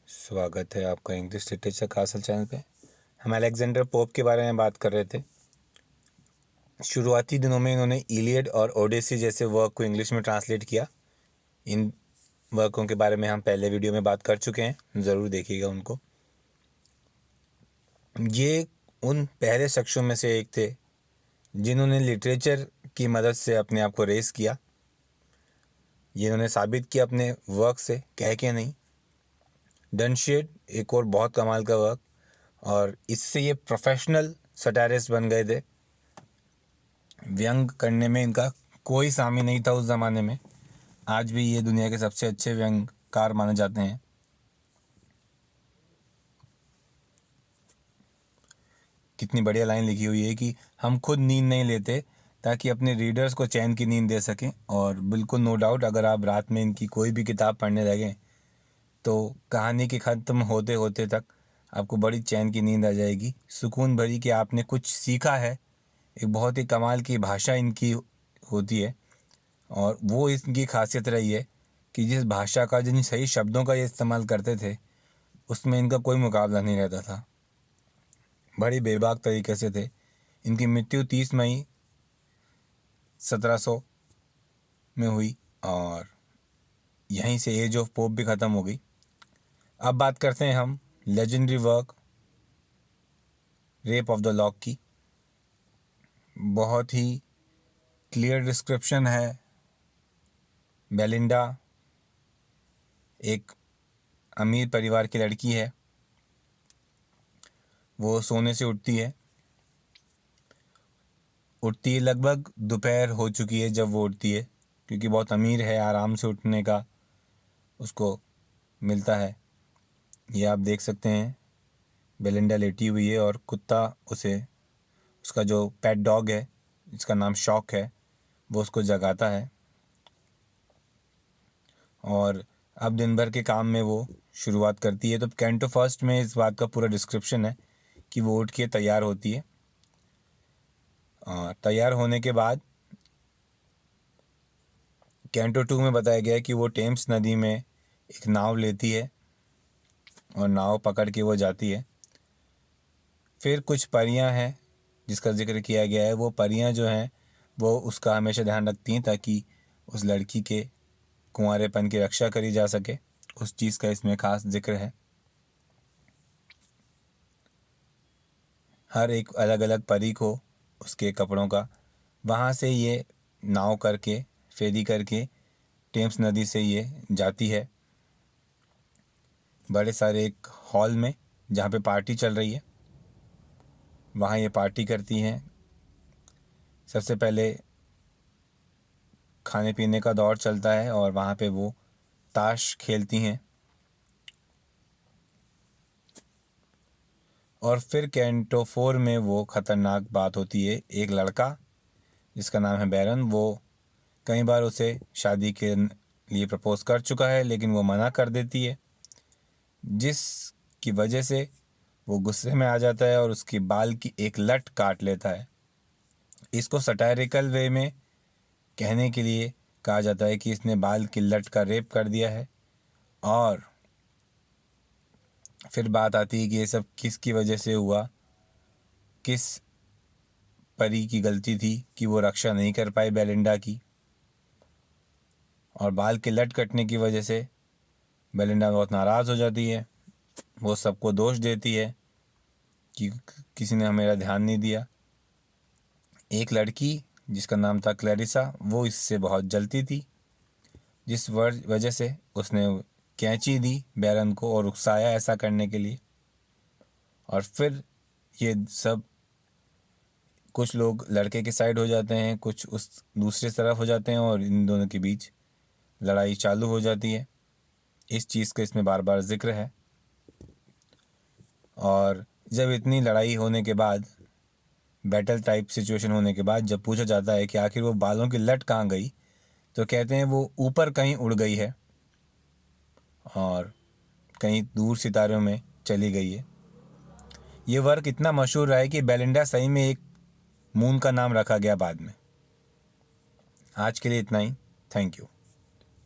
स्वागत है आपका इंग्लिश लिटरेचर कासल चैनल पे। हम अलेक्जेंडर पोप के बारे में बात कर रहे थे। शुरुआती दिनों में इन्होंने इलियड और ओडेसी जैसे वर्क को इंग्लिश में ट्रांसलेट किया। इन वर्कों के बारे में हम पहले वीडियो में बात कर चुके हैं, ज़रूर देखिएगा उनको। ये उन पहले शख्सों में से एक थे जिन्होंने लिटरेचर की मदद से अपने आप को रेस किया। ये इन्होंने साबित किया अपने वर्क से, कह के नहीं। डनशेड एक और बहुत कमाल का वर्क, और इससे ये प्रोफेशनल सटारिस्ट बन गए थे। व्यंग करने में इनका कोई सामी नहीं था उस ज़माने में। आज भी ये दुनिया के सबसे अच्छे व्यंगकार माने जाते हैं। कितनी बढ़िया लाइन लिखी हुई है कि हम खुद नींद नहीं लेते ताकि अपने रीडर्स को चैन की नींद दे सकें। और बिल्कुल नो डाउट, अगर आप रात में इनकी कोई भी किताब पढ़ने लगें तो कहानी के ख़त्म होते होते तक आपको बड़ी चैन की नींद आ जाएगी, सुकून भरी, कि आपने कुछ सीखा है। एक बहुत ही कमाल की भाषा इनकी होती है, और वो इनकी खासियत रही है कि जिस भाषा का, जिन सही शब्दों का ये इस्तेमाल करते थे, उसमें इनका कोई मुकाबला नहीं रहता था। बड़ी बेबाक तरीके से थे। इनकी मृत्यु 30 मई 1700 में हुई, और यहीं से एज ऑफ पोप भी ख़त्म हो गई। अब बात करते हैं हम legendary work rape of the lock की। बहुत ही क्लियर डिस्क्रिप्शन है। बेलिंडा एक अमीर परिवार की लड़की है। वो सोने से उठती है लगभग दोपहर हो चुकी है जब वो उठती है, क्योंकि बहुत अमीर है, आराम से उठने का उसको मिलता है। ये आप देख सकते हैं, बेलिंडा लेटी हुई है और कुत्ता उसे, उसका जो पेट डॉग है जिसका नाम शॉक है, वो उसको जगाता है। और अब दिन भर के काम में वो शुरुआत करती है। तो कैंटो फर्स्ट में इस बात का पूरा डिस्क्रिप्शन है कि वो उठ के तैयार होती है। तैयार होने के बाद कैंटो 2 में बताया गया है कि वो टेम्स नदी में एक नाव लेती है और नाव पकड़ के वो जाती है। फिर कुछ परियां हैं जिसका जिक्र किया गया है। वो परियां जो हैं वो उसका हमेशा ध्यान रखती हैं ताकि उस लड़की के कुंवारेपन की रक्षा करी जा सके। उस चीज़ का इसमें खास जिक्र है। हर एक अलग अलग परी को उसके कपड़ों का, वहाँ से ये नाव करके, फेरी करके टेम्स नदी से ये जाती है बड़े सारे एक हॉल में जहाँ पे पार्टी चल रही है। वहाँ ये पार्टी करती हैं। सबसे पहले खाने पीने का दौर चलता है और वहाँ पे वो ताश खेलती हैं। और फिर कैंटो 4 में वो ख़तरनाक बात होती है। एक लड़का जिसका नाम है बैरन, वो कई बार उसे शादी के लिए प्रपोज़ कर चुका है, लेकिन वो मना कर देती है, जिसकी वजह से वो गुस्से में आ जाता है और उसकी बाल की एक लट काट लेता है। इसको सटायरिकल वे में कहने के लिए कहा जाता है कि इसने बाल की लट का रेप कर दिया है। और फिर बात आती है कि ये सब किसकी वजह से हुआ, किस परी की गलती थी कि वो रक्षा नहीं कर पाई बेलिंडा की। और बाल के लट कटने की वजह से बेलिंडा बहुत नाराज़ हो जाती है। वो सबको दोष देती है कि किसी ने मेरा ध्यान नहीं दिया। एक लड़की जिसका नाम था क्लैरिसा, वो इससे बहुत जलती थी, जिस वजह से उसने कैंची दी बैरन को और उकसाया ऐसा करने के लिए। और फिर ये सब, कुछ लोग लड़के के साइड हो जाते हैं, कुछ उस दूसरे तरफ हो जाते हैं, और इन दोनों के बीच लड़ाई चालू हो जाती है। इस चीज़ का इसमें बार बार जिक्र है। और जब इतनी लड़ाई होने के बाद, बैटल टाइप सिचुएशन होने के बाद, जब पूछा जाता है कि आखिर वो बालों की लट कहाँ गई, तो कहते हैं वो ऊपर कहीं उड़ गई है और कहीं दूर सितारों में चली गई है। ये वर्क इतना मशहूर रहा है कि बेलिंडा सही में एक मून का नाम रखा गया बाद में। आज के लिए इतना ही। Thank you.